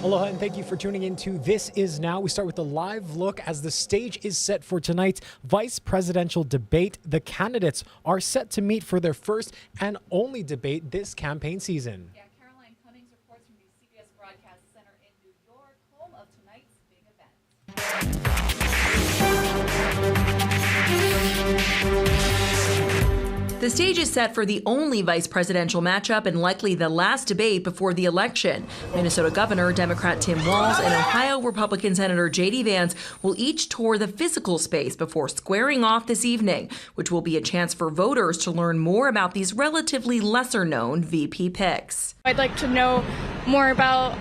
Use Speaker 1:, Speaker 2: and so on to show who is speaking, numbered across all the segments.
Speaker 1: Aloha and thank you for tuning in to This Is Now. We start with a live look as the stage is set for tonight's vice presidential debate. The candidates are set to meet for their first and only debate this campaign season.
Speaker 2: Yeah, Caroline Cummings reports from the CBS Broadcast Center in New York, home of tonight's big event. The stage is set for the only vice presidential matchup and likely the last debate before the election. Minnesota Governor Democrat Tim Walz and Ohio Republican Senator J.D. Vance will each tour the physical space before squaring off this evening, which will be a chance for voters to learn more about these relatively lesser-known VP picks.
Speaker 3: I'd like to know more about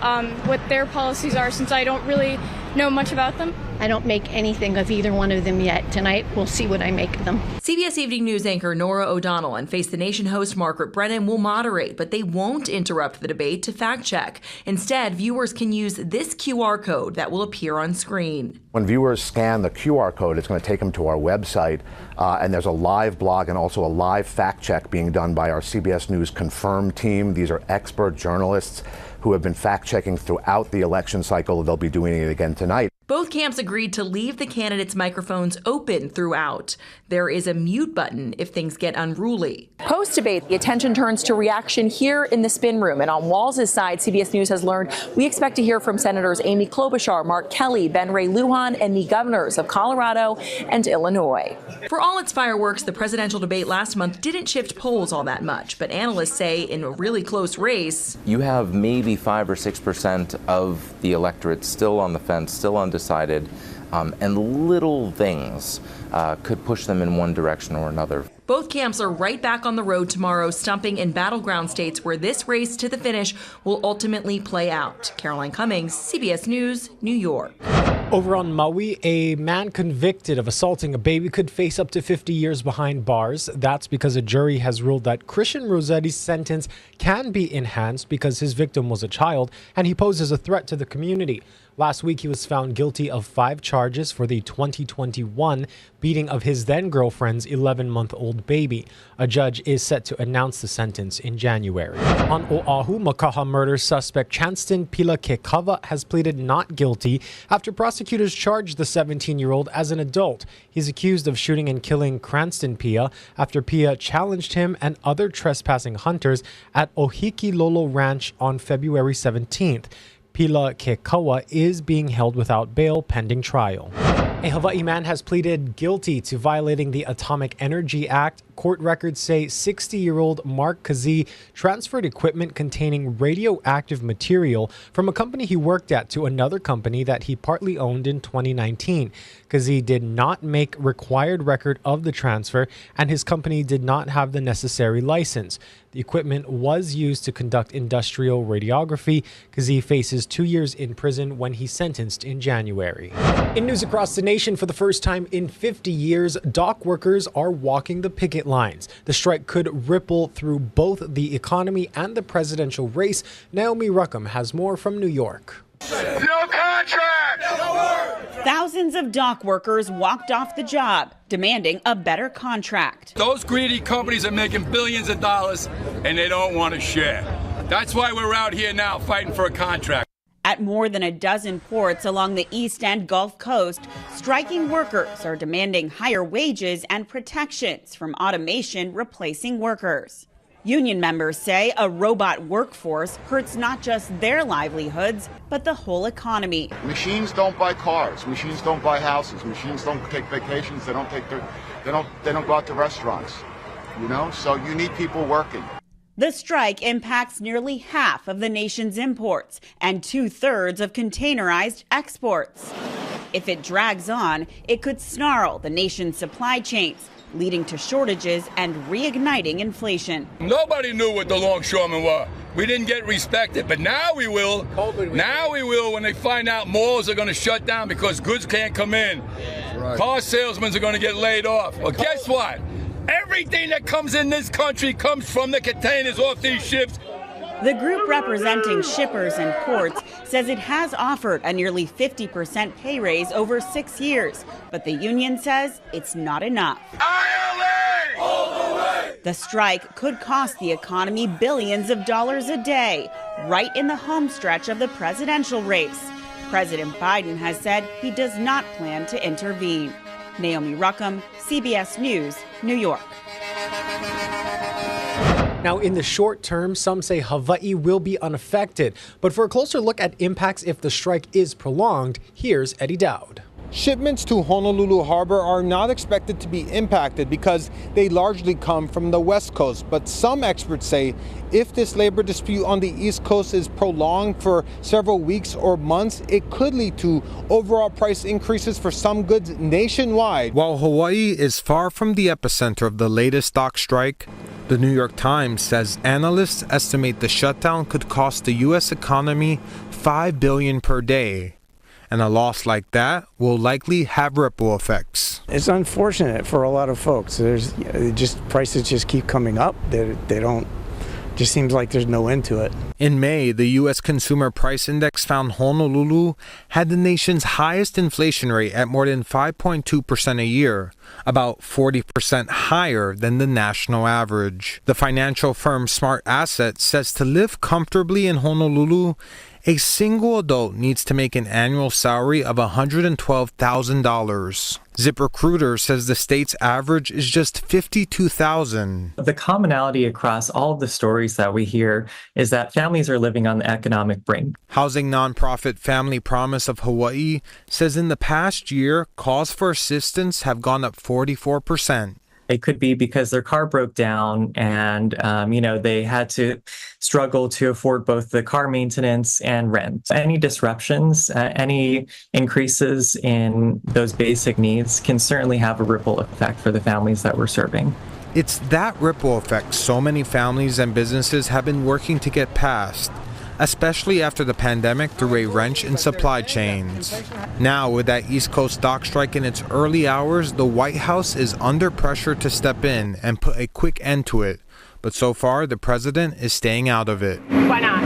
Speaker 3: what their policies are since I don't really know much about them.
Speaker 4: I don't make anything of either one of them yet. Tonight, we'll see what I make of them.
Speaker 2: CBS Evening News anchor Nora O'Donnell and Face the Nation host Margaret Brennan will moderate, but they won't interrupt the debate to fact check. Instead, viewers can use this QR code that will appear on screen.
Speaker 5: When viewers scan the QR code, it's going to take them to our website, and there's a live blog and also a live fact check being done by our CBS News Confirm team. These are expert journalists who have been fact checking throughout the election cycle. They'll be doing it again tonight.
Speaker 2: Both camps agreed to leave the candidates' microphones open throughout. There is a mute button if things get unruly. Post-debate, the attention turns to reaction here in the spin room. And on Walz's side, CBS News has learned we expect to hear from Senators Amy Klobuchar, Mark Kelly, Ben Ray Lujan, and the governors of Colorado and Illinois. For all its fireworks, the presidential debate last month didn't shift polls all that much. But analysts say in a really close race,
Speaker 6: you have maybe 5 or 6% of the electorate still on the fence, still undecided, and little things could push them in one direction or another.
Speaker 2: Both camps are right back on the road tomorrow, stumping in battleground states where this race to the finish will ultimately play out. Caroline Cummings, CBS News, New York.
Speaker 1: Over on Maui, a man convicted of assaulting a baby could face up to 50 years behind bars. That's because a jury has ruled that Christian Rossetti's sentence can be enhanced because his victim was a child and he poses a threat to the community. Last week, he was found guilty of 5 charges for the 2021 beating of his then-girlfriend's 11-month-old baby. A judge is set to announce the sentence in January. On Oahu, Makaha murder suspect Chanston Pilakekawa has pleaded not guilty after prosecutors charged the 17-year-old as an adult. He's accused of shooting and killing Cranston Pia after Pia challenged him and other trespassing hunters at Ohikilolo Ranch on February 17th. Pilakekawa is being held without bail pending trial. A Hawaii man has pleaded guilty to violating the Atomic Energy Act. Court records say 60-year-old Mark Kazee transferred equipment containing radioactive material from a company he worked at to another company that he partly owned in 2019. Kazee did not make required record of the transfer, and his company did not have the necessary license. The equipment was used to conduct industrial radiography. Kazee faces 2 years in prison when he's sentenced in January. In news across the nation, for the first time in 50 years, dock workers are walking the picket lines. The strike could ripple through both the economy and the presidential race. Naomi Ruckham has more from New York.
Speaker 7: No contract! No work!
Speaker 8: Thousands of dock workers walked off the job, demanding a better contract.
Speaker 7: Those greedy companies are making billions of dollars, and they don't want to share. That's why we're out here now fighting for a contract.
Speaker 8: At more than a dozen ports along the East and Gulf Coast, striking workers are demanding higher wages and protections from automation replacing workers. Union members say a robot workforce hurts not just their livelihoods, but the whole economy.
Speaker 9: Machines don't buy cars. Machines don't buy houses. Machines don't take vacations. They don't go out to restaurants. You know, so you need people working.
Speaker 8: The strike impacts nearly half of the nation's imports and 2/3 of containerized exports. If it drags on, it could snarl the nation's supply chains, leading to shortages and reigniting inflation.
Speaker 7: Nobody knew what the longshoremen were. We didn't get respected, but now we will. Now we will when they find out malls are going to shut down because goods can't come in. Right. Car salesmen are going to get laid off. Well, guess what? Everything that comes in this country comes from the containers off these ships.
Speaker 8: The group representing shippers and ports says it has offered a nearly 50% pay raise over 6 years, but the union says it's not enough. The strike could cost the economy billions of dollars a day, right in the home stretch of the presidential race. President Biden has said he does not plan to intervene. Naomi Ruckham, CBS News, New York.
Speaker 1: Now, in the short term, some say Hawaii will be unaffected. But for a closer look at impacts if the strike is prolonged, here's Eddie Dowd.
Speaker 10: Shipments to Honolulu Harbor are not expected to be impacted because they largely come from the West Coast. But some experts say if this labor dispute on the East Coast is prolonged for several weeks or months, it could lead to overall price increases for some goods nationwide. While Hawaii is far from the epicenter of the latest dock strike, the New York Times says analysts estimate the shutdown could cost the U.S. economy $5 billion per day. And a loss like that will likely have ripple effects.
Speaker 11: It's unfortunate for a lot of folks. Prices just keep coming up. They don't. Just seems like there's no end to it.
Speaker 10: In May, the U.S. Consumer Price Index found Honolulu had the nation's highest inflation rate at more than 5.2% a year, about 40% higher than the national average. The financial firm Smart Asset says to live comfortably in Honolulu, a single adult needs to make an annual salary of $112,000. ZipRecruiter says the state's average is just $52,000.
Speaker 12: The commonality across all of the stories that we hear is that families are living on the economic brink.
Speaker 10: Housing nonprofit Family Promise of Hawaii says in the past year, calls for assistance have gone up 44%.
Speaker 12: It could be because their car broke down and, they had to struggle to afford both the car maintenance and rent. Any disruptions, any increases in those basic needs can certainly have a ripple effect for the families that we're serving.
Speaker 10: It's that ripple effect so many families and businesses have been working to get past, especially after the pandemic threw a wrench in supply chains. Now, with that East Coast dock strike in its early hours, the White House is under pressure to step in and put a quick end to it. But so far, the president is staying out of it.
Speaker 13: Why not?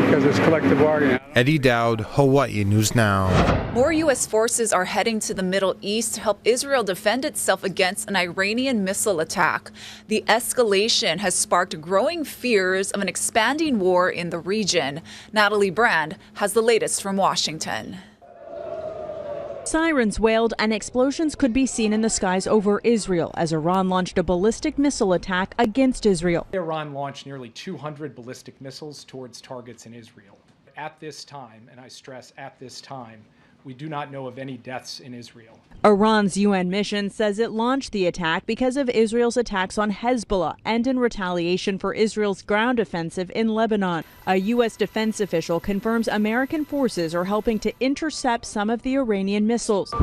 Speaker 14: Because it's collective bargaining.
Speaker 10: Eddie Dowd, Hawaii News Now.
Speaker 15: More U.S. forces are heading to the Middle East to help Israel defend itself against an Iranian missile attack. The escalation has sparked growing fears of an expanding war in the region. Natalie Brand has the latest from Washington.
Speaker 16: Sirens wailed and explosions could be seen in the skies over Israel as Iran launched a ballistic missile attack against Israel.
Speaker 17: Iran launched nearly 200 ballistic missiles towards targets in Israel. At this time, and I stress at this time, we do not know of any deaths in Israel.
Speaker 16: Iran's UN mission says it launched the attack because of Israel's attacks on Hezbollah and in retaliation for Israel's ground offensive in Lebanon. A U.S. defense official confirms American forces are helping to intercept some of the Iranian missiles.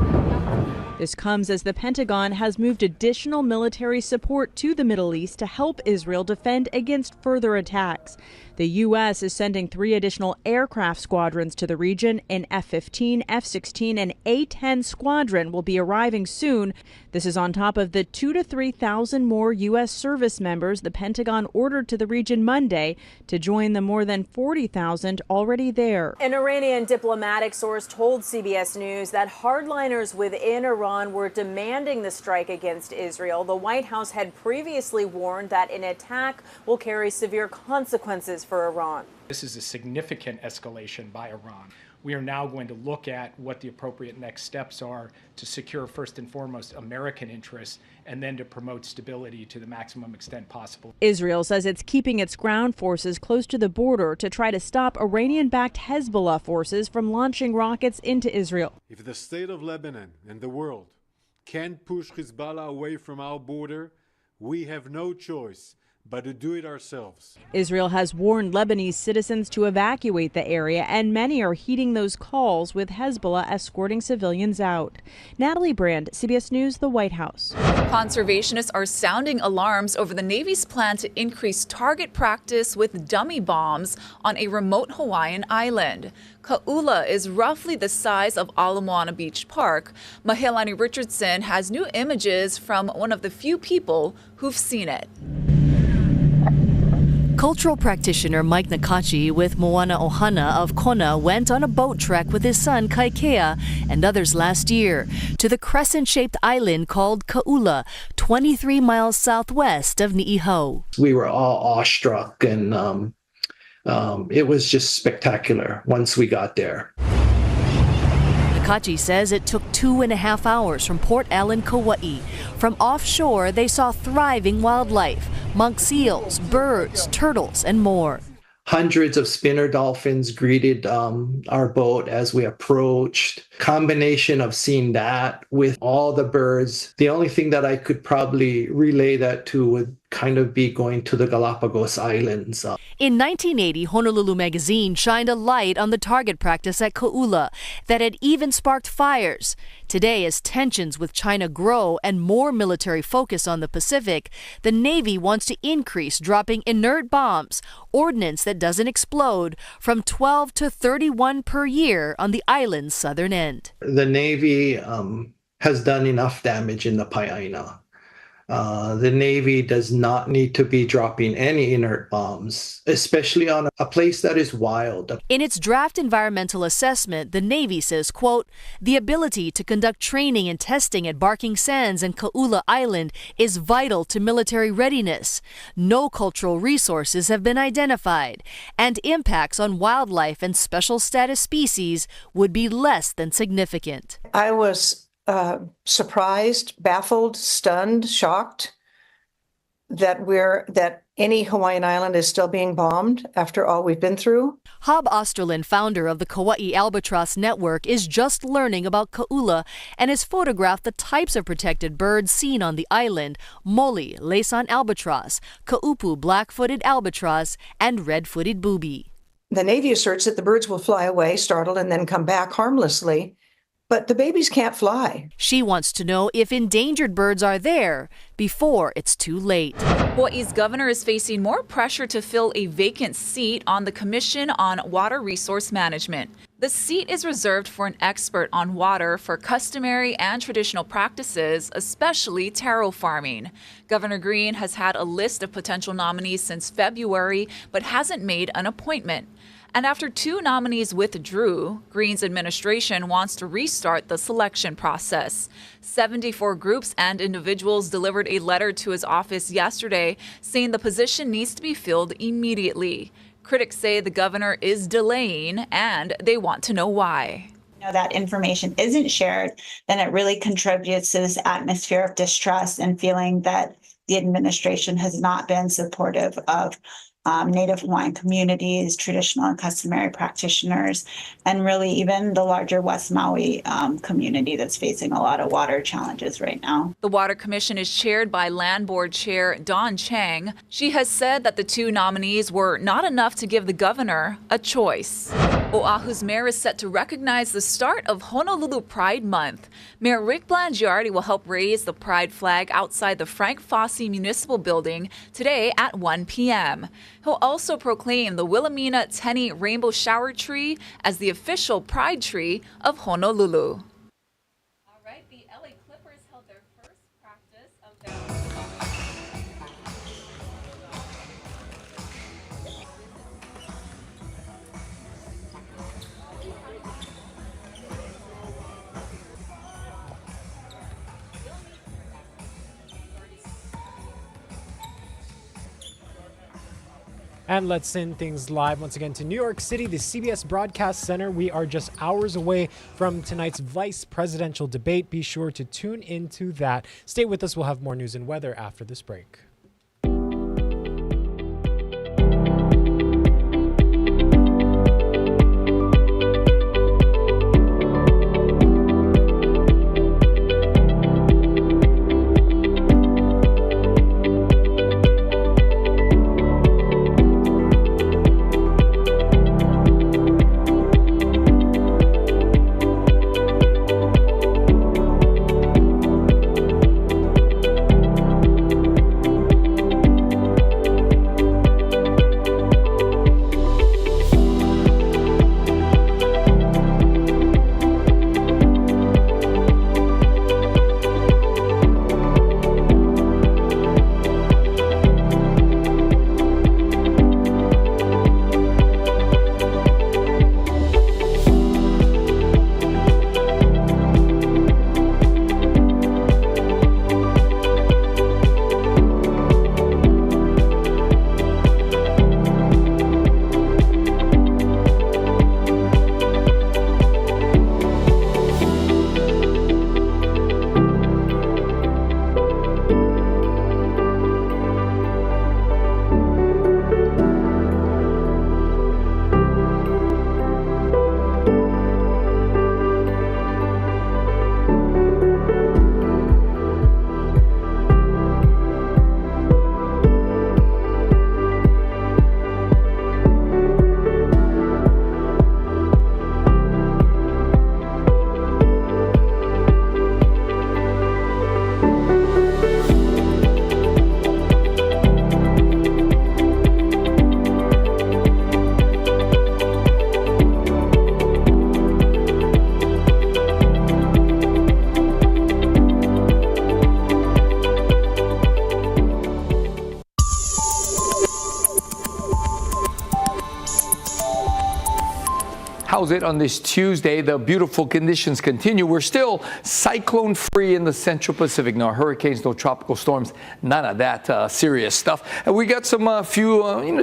Speaker 16: This comes as the Pentagon has moved additional military support to the Middle East to help Israel defend against further attacks. The U.S. is sending 3 additional aircraft squadrons to the region. An F-15, F-16, and A-10 squadron will be arriving soon. This is on top of the 2,000 to 3,000 more U.S. service members the Pentagon ordered to the region Monday to join the more than 40,000 already there.
Speaker 18: An Iranian diplomatic source told CBS News that hardliners within Iran were demanding the strike against Israel. The White House had previously warned that an attack will carry severe consequences for Iran.
Speaker 17: This is a significant escalation by Iran. We are now going to look at what the appropriate next steps are to secure, first and foremost, American interests, and then to promote stability to the maximum extent possible.
Speaker 16: Israel says it's keeping its ground forces close to the border to try to stop Iranian-backed Hezbollah forces from launching rockets into Israel.
Speaker 19: If the state of Lebanon and the world can't push Hezbollah away from our border, we have no choice but to do it ourselves.
Speaker 16: Israel has warned Lebanese citizens to evacuate the area, and many are heeding those calls, with Hezbollah escorting civilians out. Natalie Brand, CBS News, the White House.
Speaker 15: Conservationists are sounding alarms over the Navy's plan to increase target practice with dummy bombs on a remote Hawaiian island. Ka'ula is roughly the size of Ala Moana Beach Park. Mahealani Richardson has new images from one of the few people who've seen it.
Speaker 13: Cultural practitioner Mike Nakachi with Moana Ohana of Kona went on a boat trek with his son Kaikea and others last year to the crescent-shaped island called Ka'ula, 23 miles southwest of Ni'ihau.
Speaker 20: We were all awestruck, and it was just spectacular once we got there.
Speaker 13: Nakachi says it took 2.5 hours from Port Allen, Kauai. From offshore, they saw thriving wildlife, monk seals, birds, turtles, and more.
Speaker 20: Hundreds of spinner dolphins greeted our boat as we approached. Combination of seeing that with all the birds. The only thing that I could probably relay that to would kind of be going to the Galapagos Islands.
Speaker 13: In 1980, Honolulu Magazine shined a light on the target practice at Ka'ula that had even sparked fires. Today, as tensions with China grow and more military focus on the Pacific, the Navy wants to increase dropping inert bombs, ordnance that doesn't explode, from 12 to 31 per year on the island's southern end.
Speaker 20: The Navy has done enough damage in the Pai'aina. The Navy does not need to be dropping any inert bombs, especially on a place that is wild.
Speaker 13: In its draft environmental assessment, the Navy says, quote, the ability to conduct training and testing at Barking Sands and Ka'ula Island is vital to military readiness. No cultural resources have been identified, and impacts on wildlife and special status species would be less than significant.
Speaker 21: I was surprised, baffled, stunned, shocked that any Hawaiian island is still being bombed after all we've been through.
Speaker 13: Hob Osterlin, founder of the Kauai Albatross Network, is just learning about Ka'ula and has photographed the types of protected birds seen on the island: moli, Laysan albatross, kaupu, black-footed albatross, and red-footed booby.
Speaker 21: The Navy asserts that the birds will fly away, startled, and then come back harmlessly. But the babies can't fly.
Speaker 13: She wants to know if endangered birds are there before it's too late.
Speaker 15: Hawaii's governor is facing more pressure to fill a vacant seat on the Commission on Water Resource Management. The seat is reserved for an expert on water for customary and traditional practices, especially taro farming. Governor Green has had a list of potential nominees since February, but hasn't made an appointment. And after 2 nominees withdrew, Green's administration wants to restart the selection process. 74 groups and individuals delivered a letter to his office yesterday saying the position needs to be filled immediately. Critics say the governor is delaying, and they want to know why.
Speaker 22: That information isn't shared, then it really contributes to this atmosphere of distrust and feeling that the administration has not been supportive of Native Hawaiian communities, traditional and customary practitioners, and really even the larger West Maui community that's facing a lot of water challenges right now.
Speaker 15: The Water Commission is chaired by Land Board Chair Dawn Chang. She has said that the 2 nominees were not enough to give the governor a choice. Oahu's mayor is set to recognize the start of Honolulu Pride Month. Mayor Rick Blangiardi will help raise the pride flag outside the Frank Fosse Municipal Building today at 1 p.m. He'll also proclaim the Wilhelmina Tenney Rainbow Shower Tree as the official pride tree of Honolulu. All right, the LA Clippers held their first practice of their
Speaker 1: And let's send things live once again to New York City, the CBS Broadcast Center. We are just hours away from tonight's vice presidential debate. Be sure to tune into that. Stay with us. We'll have more news and weather after this break.
Speaker 3: How's it on this Tuesday? The beautiful conditions continue. We're still cyclone free in the Central Pacific. No hurricanes, no tropical storms, none of that serious stuff. And we got some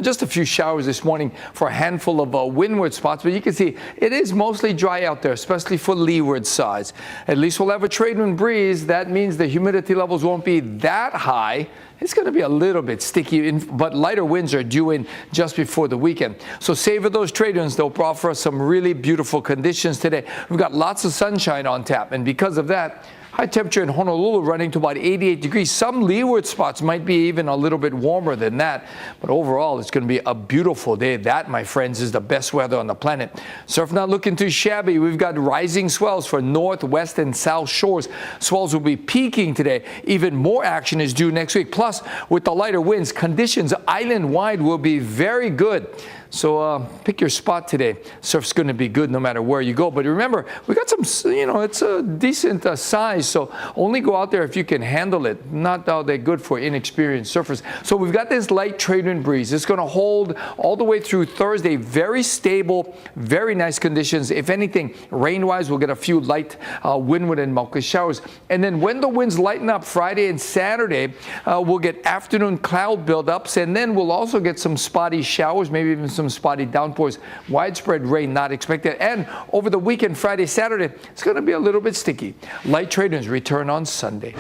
Speaker 3: just a few showers this morning for a handful of windward spots. But you can see it is mostly dry out there, especially for leeward sides. At least we'll have a trade wind breeze. That means the humidity levels won't be that high. It's going to be a little bit sticky, but lighter winds are due in just before the weekend. So savor those trade winds. They'll offer us some really beautiful conditions today. We've got lots of sunshine on tap, and because of that, high temperature in Honolulu running to about 88 degrees. Some leeward spots might be even a little bit warmer than that. But overall, it's going to be a beautiful day. That, my friends, is the best weather on the planet. Surf not looking too shabby. We've got rising swells for north, west, and south shores. Swells will be peaking today. Even more action is due next week. Plus, with the lighter winds, conditions island-wide will be very good. So pick your spot today. Surf's going to be good no matter where you go. But remember, we got some, it's a decent size. So only go out there if you can handle it. Not all that good for inexperienced surfers. So we've got this light trade wind breeze. It's going to hold all the way through Thursday. Very stable, very nice conditions. If anything, rain-wise, we'll get a few light windward and Mauka showers. And then when the winds lighten up Friday and Saturday, we'll get afternoon cloud buildups. And then we'll also get some spotty showers, maybe even some spotty downpours. Widespread rain not expected. And over the weekend, Friday, Saturday, it's going to be a little bit sticky. Light trade winds return on Sunday.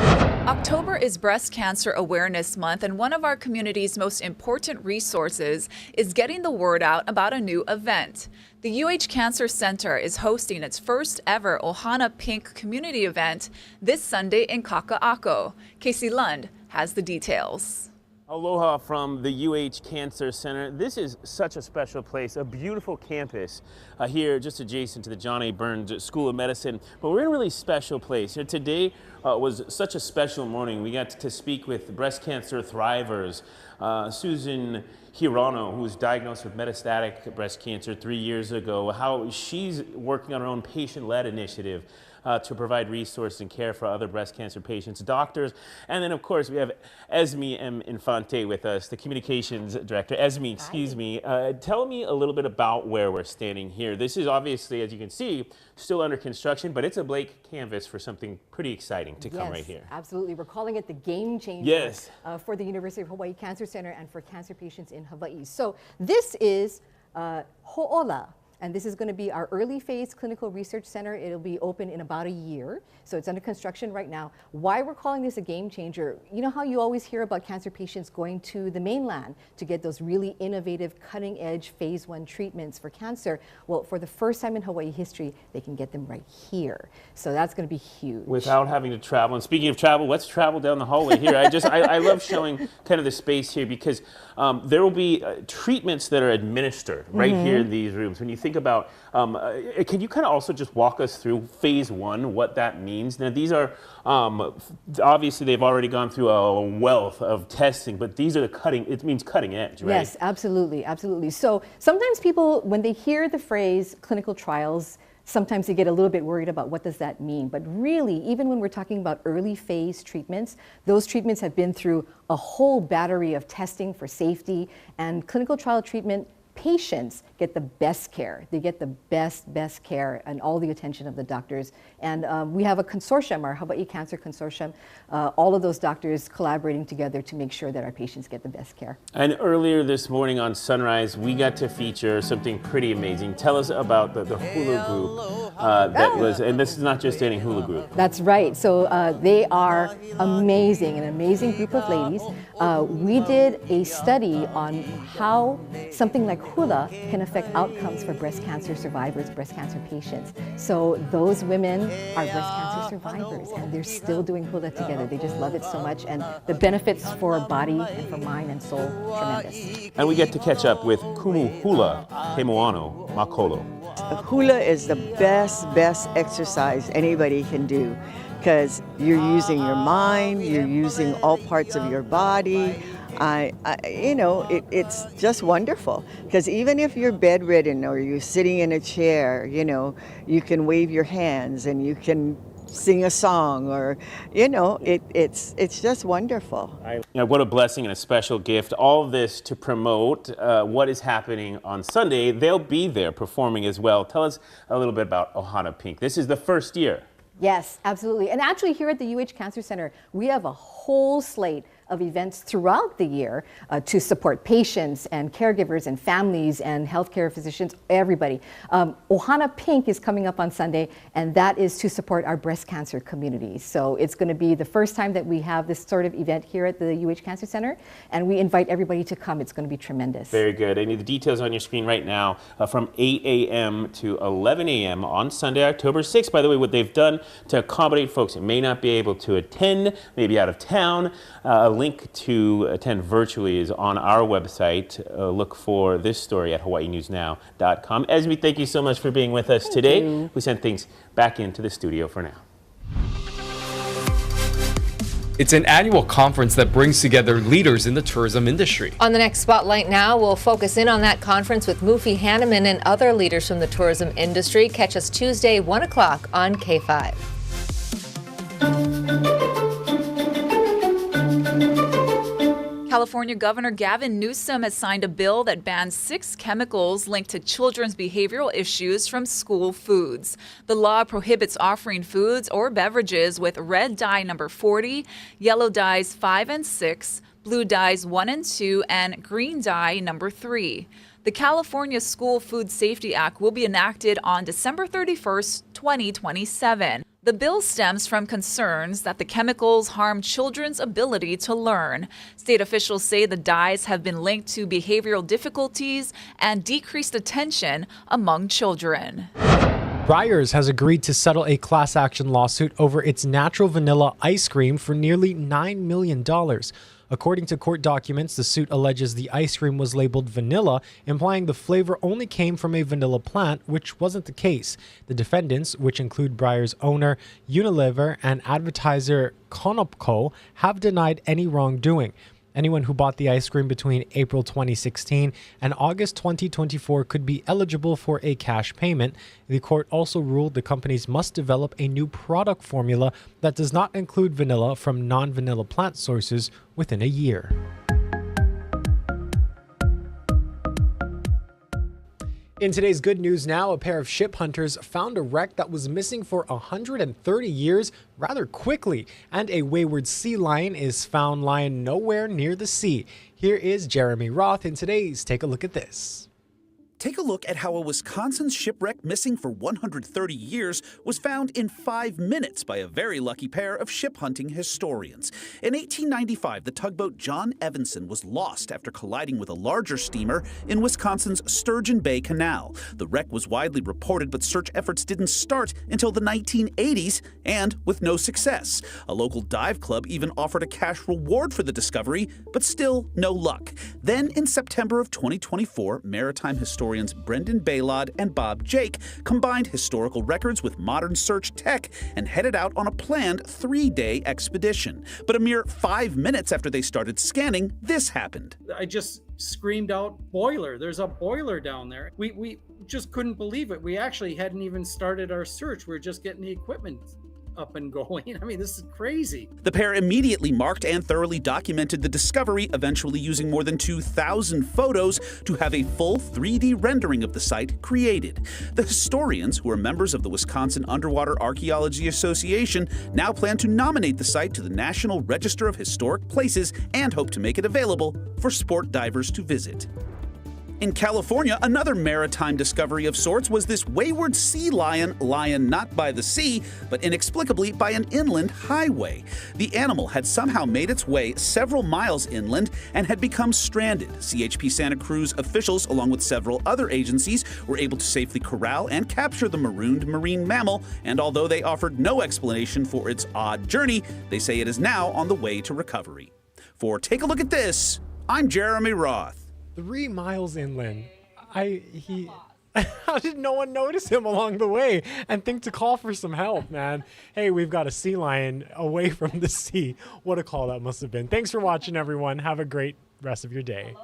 Speaker 15: October is Breast Cancer Awareness Month, and one of our community's most important resources is getting the word out about a new event. The UH Cancer Center is hosting its first ever Ohana Pink community event this Sunday in Kaka'ako. Casey Lund has the details.
Speaker 4: Aloha from the UH Cancer Center. This is such a special place, a beautiful campus here just adjacent to the John A. Burns School of Medicine. But we're in a really special place. Here today was such a special morning. We got to speak with breast cancer thrivers. Susan Hirano, who was diagnosed with metastatic breast cancer 3 years ago, how she's working on her own patient-led initiative to provide resources and care for other breast cancer patients, doctors. And then, of course, we have Esme M. Infante with us, the communications director. Esme, excuse me. Tell me a little bit about where we're standing here. This is obviously, as you can see, still under construction, but it's a blank canvas for something pretty exciting to come right here.
Speaker 23: Absolutely. We're calling it the game changer for the University of Hawaii Cancer Center and for cancer patients in Hawaii. So this is Ho'ola. And this is going to be our early phase clinical research center. It'll be open in about a year. So it's under construction right now. Why we're calling this a game changer, you know how you always hear about cancer patients going to the mainland to get those really innovative, cutting edge phase 1 treatments for cancer? Well, for the first time in Hawaii history, they can get them right here. So that's going to be huge.
Speaker 4: Without having to travel. And speaking of travel, let's travel down the hallway here. I love showing kind of the space here because there will be treatments that are administered right here in these rooms. When you think about, can you kind of also just walk us through phase 1, what that means? Now these are, obviously they've already gone through a wealth of testing, but these are it means cutting edge, right?
Speaker 23: Yes, absolutely, absolutely. So sometimes people, when they hear the phrase clinical trials, sometimes they get a little bit worried about what does that mean. But really, even when we're talking about early phase treatments, those treatments have been through a whole battery of testing for safety, and clinical trial treatment patients get the best care. They get the best care and all the attention of the doctors. And we have a consortium, our Hawaii Cancer Consortium, all of those doctors collaborating together to make sure that our patients get the best care.
Speaker 4: And earlier this morning on Sunrise, we got to feature something pretty amazing. Tell us about the hula group and this is not just any hula group.
Speaker 23: That's right. So they are amazing, an amazing group of ladies. We did a study on how something like hula can affect outcomes for breast cancer survivors, breast cancer patients. So those women are breast cancer survivors, and they're still doing hula together. They just love it so much, and the benefits for body and for mind and soul, tremendous.
Speaker 4: And we get to catch up with Kumu Hula Hemoano Makolo.
Speaker 24: Hula is the best exercise anybody can do because you're using your mind, you're using all parts of your body. It's just wonderful because even if you're bedridden or you're sitting in a chair, you can wave your hands and you can sing a song, or, you know, it's just wonderful.
Speaker 4: What a blessing and a special gift. All of this to promote what is happening on Sunday. They'll be there performing as well. Tell us a little bit about Ohana Pink. This is the first year.
Speaker 23: Yes, absolutely. And actually here at the UH Cancer Center, we have a whole slate of events throughout the year to support patients and caregivers and families and healthcare physicians, everybody. Ohana Pink is coming up on Sunday, and that is to support our breast cancer community. So it's going to be the first time that we have this sort of event here at the UH Cancer Center, and we invite everybody to come. It's going to be tremendous.
Speaker 4: Very good. I need the details on your screen right now from 8 a.m. to 11 a.m. on Sunday, October 6th. By the way, what they've done to accommodate folks who may not be able to attend, maybe out of town, a link to attend virtually is on our website. Look for this story at hawaiinewsnow.com. Esme, thank you so much for being with us today. We send things back into the studio for now.
Speaker 2: It's an annual conference that brings together leaders in the tourism industry.
Speaker 5: On the next Spotlight Now, we'll focus in on that conference with Mufi Hanneman and other leaders from the tourism industry. Catch us Tuesday, 1 o'clock on K5.
Speaker 15: California Governor Gavin Newsom has signed a bill that bans 6 chemicals linked to children's behavioral issues from school foods. The law prohibits offering foods or beverages with red dye number 40, yellow dyes 5 and 6, blue dyes 1 and 2, and green dye number 3. The California School Food Safety Act will be enacted on December 31st, 2027. The bill stems from concerns that the chemicals harm children's ability to learn. State officials say the dyes have been linked to behavioral difficulties and decreased attention among children.
Speaker 1: Breyers has agreed to settle a class action lawsuit over its natural vanilla ice cream for nearly $9 million. According to court documents, the suit alleges the ice cream was labeled vanilla, implying the flavor only came from a vanilla plant, which wasn't the case. The defendants, which include Breyers' owner, Unilever, and advertiser Konopko, have denied any wrongdoing. Anyone who bought the ice cream between April 2016 and August 2024 could be eligible for a cash payment. The court also ruled the companies must develop a new product formula that does not include vanilla from non-vanilla plant sources within a year. In today's Good News Now, a pair of ship hunters found a wreck that was missing for 130 years rather quickly, and a wayward sea lion is found lying nowhere near the sea. Here is Jeremy Roth in today's Take a Look at This.
Speaker 6: Take a look at how a Wisconsin shipwreck missing for 130 years was found in 5 minutes by a very lucky pair of ship hunting historians. In 1895, the tugboat John Evanson was lost after colliding with a larger steamer in Wisconsin's Sturgeon Bay Canal. The wreck was widely reported, but search efforts didn't start until the 1980s, and with no success. A local dive club even offered a cash reward for the discovery, but still no luck. Then, in September of 2024, maritime historians Brendan Baylod and Bob Jake combined historical records with modern search tech and headed out on a planned 3-day expedition. But a mere 5 minutes after they started scanning, this happened.
Speaker 9: I just screamed out, "Boiler, there's a boiler down there." We just couldn't believe it. We actually hadn't even started our search. We were just getting the equipment up and going. I mean, this is crazy.
Speaker 6: The pair immediately marked and thoroughly documented the discovery, eventually using more than 2,000 photos to have a full 3D rendering of the site created. The historians, who are members of the Wisconsin Underwater Archaeology Association, now plan to nominate the site to the National Register of Historic Places and hope to make it available for sport divers to visit. In California, another maritime discovery of sorts was this wayward sea lion lying not by the sea, but inexplicably by an inland highway. The animal had somehow made its way several miles inland and had become stranded. CHP Santa Cruz officials, along with several other agencies, were able to safely corral and capture the marooned marine mammal, and although they offered no explanation for its odd journey, they say it is now on the way to recovery. For Take a Look at This, I'm Jeremy Roth.
Speaker 1: 3 miles inland. How did no one notice him along the way and think to call for some help, man? Hey, we've got a sea lion away from the sea. What a call that must have been. Thanks for watching, everyone. Have a great rest of your day.